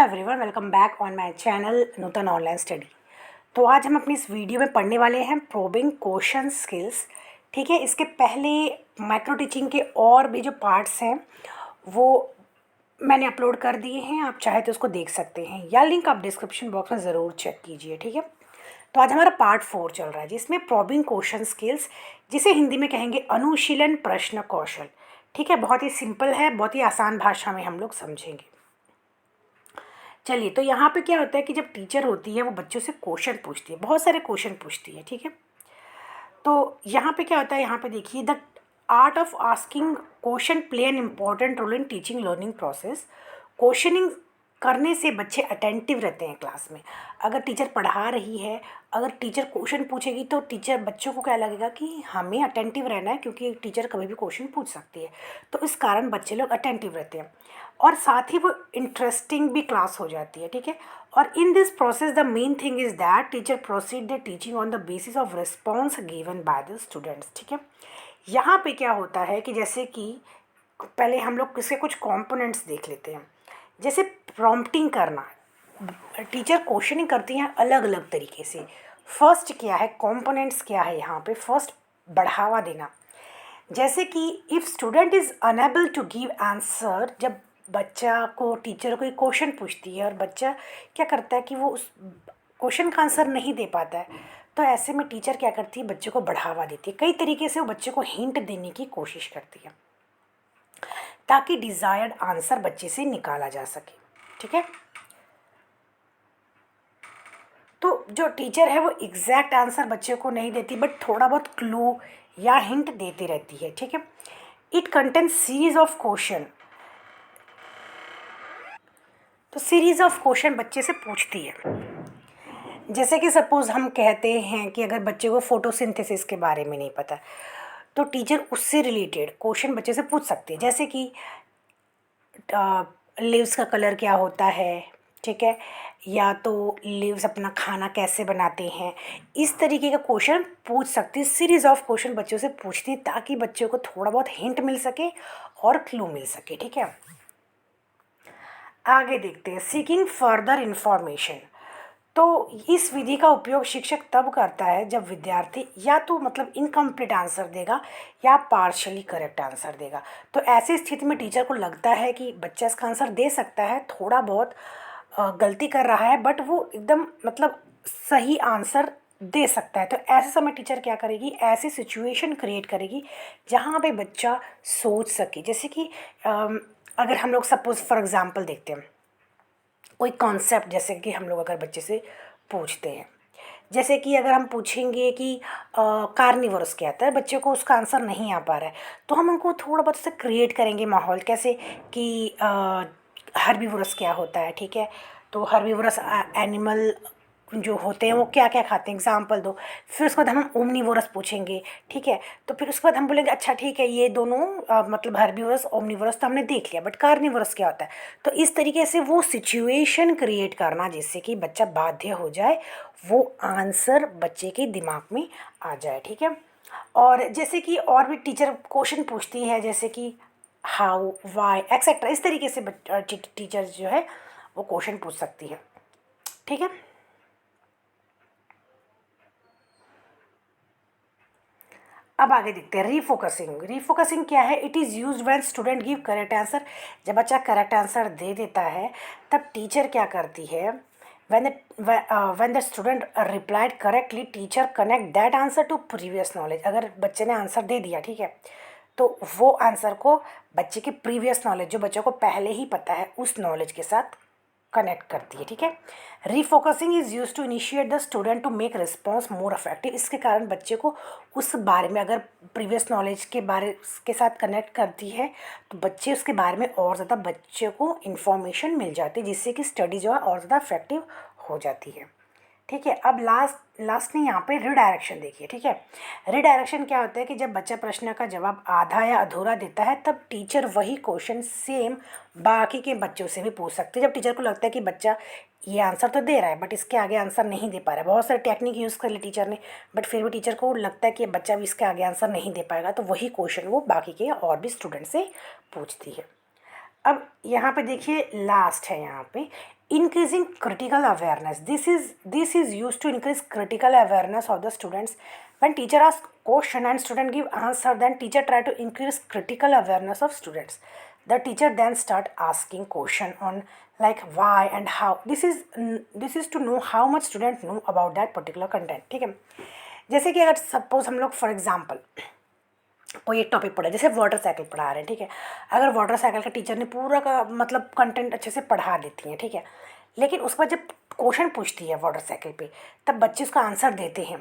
Everyone, welcome back on my channel Nutan online study. तो आज हम अपनी इस वीडियो में पढ़ने वाले हैं प्रोबिंग क्वेश्चन स्किल्स। ठीक है, इसके पहले माइक्रो टीचिंग के और भी जो पार्ट्स हैं वो मैंने अपलोड कर दिए हैं, आप चाहे तो उसको देख सकते हैं या लिंक आप डिस्क्रिप्शन बॉक्स में ज़रूर चेक कीजिए। ठीक है, तो आज हमारा पार्ट 4 चल रहा है जिसमें प्रोबिंग क्वेश्चन स्किल्स, जिसे हिंदी में कहेंगे अनुशीलन प्रश्न कौशल। ठीक है, बहुत ही सिंपल है, बहुत ही आसान भाषा में हम लोग समझेंगे। चलिए, तो यहाँ पे क्या होता है कि जब टीचर होती है वो बच्चों से क्वेश्चन पूछती है, बहुत सारे क्वेश्चन पूछती है। ठीक है, तो यहाँ पे क्या होता है, यहाँ पे देखिए, the art of asking question play an important role in teaching learning process. Questioning करने से बच्चे अटेंटिव रहते हैं क्लास में। अगर टीचर पढ़ा रही है, अगर टीचर क्वेश्चन पूछेगी तो टीचर बच्चों को क्या लगेगा कि हमें अटेंटिव रहना है, क्योंकि टीचर कभी भी क्वेश्चन पूछ सकती है। तो इस कारण बच्चे लोग अटेंटिव रहते हैं और साथ ही वो इंटरेस्टिंग भी क्लास हो जाती है। ठीक है, और in this process the main thing is that teacher proceed the teaching on the basis of response given by the students. ठीक है, यहाँ पे क्या होता है कि जैसे कि पहले हम लोग इसके कुछ कंपोनेंट्स देख लेते हैं। जैसे प्रॉम्प्टिंग करना, टीचर क्वेश्चनिंग करती हैं अलग अलग तरीके से। फर्स्ट क्या है, कंपोनेंट्स क्या है यहाँ पे, फर्स्ट बढ़ावा देना। जैसे कि if student is unable to give answer, जब बच्चा को टीचर कोई क्वेश्चन पूछती है और बच्चा क्या करता है कि वो उस क्वेश्चन का आंसर नहीं दे पाता है, तो ऐसे में टीचर क्या करती है, बच्चे को बढ़ावा देती है। कई तरीके से वो बच्चे को हिंट देने की कोशिश करती है ताकि डिज़ायर्ड आंसर बच्चे से निकाला जा सके। ठीक है, तो जो टीचर है वो एग्जैक्ट आंसर बच्चे को नहीं देती, बट थोड़ा बहुत क्लू या हिंट देती रहती है। ठीक है, it contain series of question, तो सीरीज ऑफ क्वेश्चन बच्चे से पूछती है। जैसे कि सपोज हम कहते हैं कि अगर बच्चे को फोटोसिंथेसिस के बारे में नहीं पता, तो टीचर उससे रिलेटेड क्वेश्चन बच्चे से पूछ सकती है। जैसे कि लीव्स का कलर क्या होता है, ठीक है, या तो लीव्स अपना खाना कैसे बनाते हैं, इस तरीके का क्वेश्चन पूछ सकती है। सीरीज ऑफ क्वेश्चन बच्चों से पूछती है ताकि बच्चों को थोड़ा बहुत हिंट मिल सके और क्लू मिल सके। ठीक है, आगे देखते हैं सीकिंग फर्दर इंफॉर्मेशन। तो इस विधि का उपयोग शिक्षक तब करता है जब विद्यार्थी या तो मतलब इनकम्प्लीट आंसर देगा या पार्शली करेक्ट आंसर देगा। तो ऐसी स्थिति में टीचर को लगता है कि बच्चा इसका आंसर दे सकता है, थोड़ा बहुत गलती कर रहा है, बट वो एकदम मतलब सही आंसर दे सकता है। तो ऐसे समय टीचर क्या करेगी, ऐसी सिचुएशन क्रिएट करेगी जहाँ पे बच्चा सोच सके। जैसे कि अगर हम लोग सपोज फॉर एग्ज़ाम्पल देखते हैं कोई कॉन्सेप्ट, जैसे कि हम लोग अगर बच्चे से पूछते हैं, जैसे कि अगर हम पूछेंगे कि कार्निवोरस क्या आता है, बच्चे को उसका आंसर नहीं आ पा रहा है, तो हम उनको थोड़ा बहुत से क्रिएट करेंगे माहौल, कैसे कि हर्बीवोरस क्या होता है। ठीक है, तो हर्बीवोरस एनिमल जो होते हैं वो क्या क्या खाते हैं, एग्जाम्पल दो। फिर उसके बाद हम ओमनीवोरस पूछेंगे। ठीक है, तो फिर उसके बाद हम बोलेंगे अच्छा ठीक है, ये दोनों मतलब हर्बीवोरस ओमनीवोरस तो हमने देख लिया, बट कार्निवोरस क्या होता है। तो इस तरीके से वो सिचुएशन क्रिएट करना जिससे कि बच्चा बाध्य हो जाए, वो आंसर बच्चे के दिमाग में आ जाए। ठीक है, और जैसे कि और भी टीचर क्वेश्चन पूछती है, जैसे कि हाउ, वाई, एक्सेट्रा, इस तरीके से टीचर जो है वो क्वेश्चन पूछ सकती है। ठीक है, अब आगे देखते हैं रीफोकसिंग। रीफोकसिंग क्या है, it is use when student give correct answer. जब बच्चा करेक्ट आंसर दे देता है तब टीचर क्या करती है, when the student replied correctly, teacher connect that answer to previous knowledge. अगर बच्चे ने आंसर दे दिया, ठीक है, तो वो आंसर को बच्चे की प्रीवियस नॉलेज, जो बच्चों को पहले ही पता है, उस नॉलेज के साथ कनेक्ट करती है। ठीक है, refocusing is use to initiate the student to make response more effective. इसके कारण बच्चे को उस बारे में, अगर प्रीवियस नॉलेज के बारे के साथ कनेक्ट करती है तो बच्चे उसके बारे में और ज़्यादा बच्चे को इन्फॉर्मेशन मिल जाती है, जिससे कि स्टडी जो है और ज़्यादा इफेक्टिव हो जाती है। ठीक है, अब लास्ट में यहाँ पे रिडायरेक्शन देखिए। ठीक है, रिडायरेक्शन क्या होता है कि जब बच्चा प्रश्न का जवाब आधा या अधूरा देता है तब टीचर वही क्वेश्चन सेम बाकी के बच्चों से भी पूछ सकते हैं। जब टीचर को लगता है कि बच्चा ये आंसर तो दे रहा है बट इसके आगे आंसर नहीं दे पा रहा है, बहुत सारे टेक्निक यूज़ कर ली टीचर ने, बट फिर भी टीचर को लगता है कि बच्चा भी इसके आगे आंसर नहीं दे पाएगा, तो वही क्वेश्चन वो बाकी के और भी स्टूडेंट से पूछती है। अब यहाँ पे देखिए लास्ट है, यहाँ पे increasing critical awareness, this is used to increase critical awareness of the students. When teacher ask question and student give answer, then teacher try to increase critical awareness of students. The teacher then start asking question on like why and how. This is to know how much student know about that particular content. ठीक है, जैसे कि अगर suppose हम लोग for example कोई एक topic पढ़ा, जैसे वाटर साइकिल पढ़ा रहे हैं, ठीक है, अगर वाटर साइकिल का टीचर ने पूरा का मतलब कंटेंट अच्छे से पढ़ा देती हैं, ठीक है, लेकिन उसके बाद जब क्वेश्चन पूछती है वाटर साइकिल पे, तब बच्चे उसका आंसर देते हैं,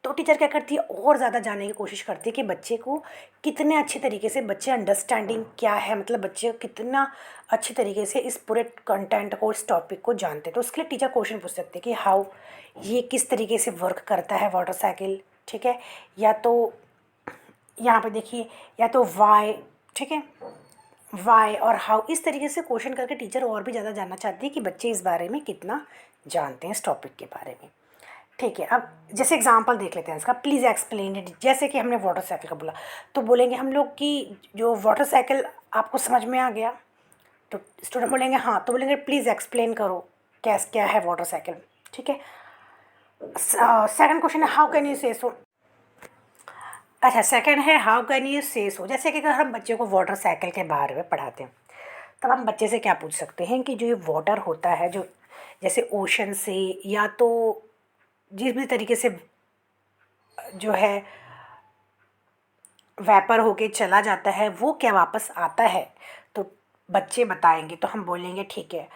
तो टीचर क्या करती है और ज़्यादा जानने की कोशिश करती है कि बच्चे को कितने अच्छे तरीके से, बच्चे अंडरस्टैंडिंग क्या है, मतलब बच्चे कितना अच्छे तरीके से इस पूरे कंटेंट को, इस टॉपिक को जानते हैं। तो उसके लिए टीचर क्वेश्चन पूछ सकते हैं कि हाउ, ये किस तरीके से वर्क करता है वाटर साइकिल, ठीक है, या तो यहाँ पे देखिए, या तो वाई, ठीक है, वाई और हाउ, इस तरीके से क्वेश्चन करके टीचर और भी ज़्यादा जानना चाहती है कि बच्चे इस बारे में कितना जानते हैं, इस टॉपिक के बारे में। ठीक है, अब जैसे एग्जांपल देख लेते हैं इसका, प्लीज़ एक्सप्लेन इट। जैसे कि हमने वाटर साइकिल का बोला, तो बोलेंगे हम लोग कि जो वाटर साइकिल आपको समझ में आ गया, तो स्टूडेंट बोलेंगे हाँ, तो बोलेंगे प्लीज़ एक्सप्लेन करो क्या है वाटर साइकिल। ठीक है, सेकंड क्वेश्चन है हाउ कैन यू से सो। अच्छा, सेकंड है हाउ कैन यू से सो। जैसे कि अगर हम बच्चे को वाटर साइकिल के बारे में पढ़ाते हैं, तब हम बच्चे से क्या पूछ सकते हैं कि जो ये वाटर होता है, जो जैसे ओशन से या तो जिस भी तरीके से जो है वेपर होके चला जाता है, वो क्या वापस आता है, तो बच्चे बताएंगे, तो हम बोलेंगे ठीक है,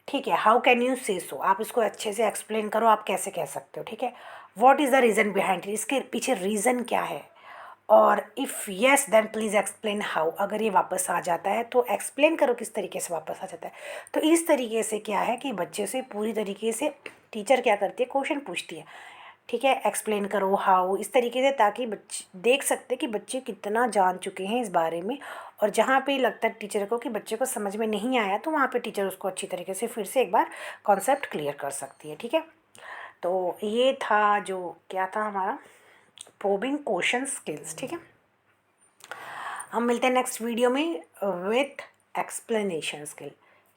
ठीक है, हाउ कैन यू से सो। आप इसको अच्छे से एक्सप्लेन करो, आप कैसे कह सकते हो। ठीक है, what is the reason behind it, इसके पीछे रीज़न क्या है, और if yes then please explain how. अगर ये वापस आ जाता है तो एक्सप्लेन करो किस तरीके से वापस आ जाता है। तो इस तरीके से क्या है कि बच्चे से पूरी तरीके से टीचर क्या करती है, क्वेश्चन पूछती है, ठीक है, एक्सप्लेन करो हाउ, इस तरीके से, ताकि बच्चे देख सकते कि बच्चे कितना जान चुके हैं इस बारे में। और जहाँ पे लगता है टीचर को कि बच्चे को समझ में नहीं आया, तो वहाँ पे टीचर उसको अच्छी तरीके से फिर से एक बार कॉन्सेप्ट क्लियर कर सकती है। ठीक है, तो ये था जो क्या था हमारा प्रोबिंग क्वेश्चन स्किल्स। ठीक है, हम मिलते हैं नेक्स्ट वीडियो में विथ एक्सप्लेनेशन स्किल।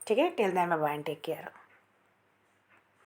ठीक है, till then bye bye, take care.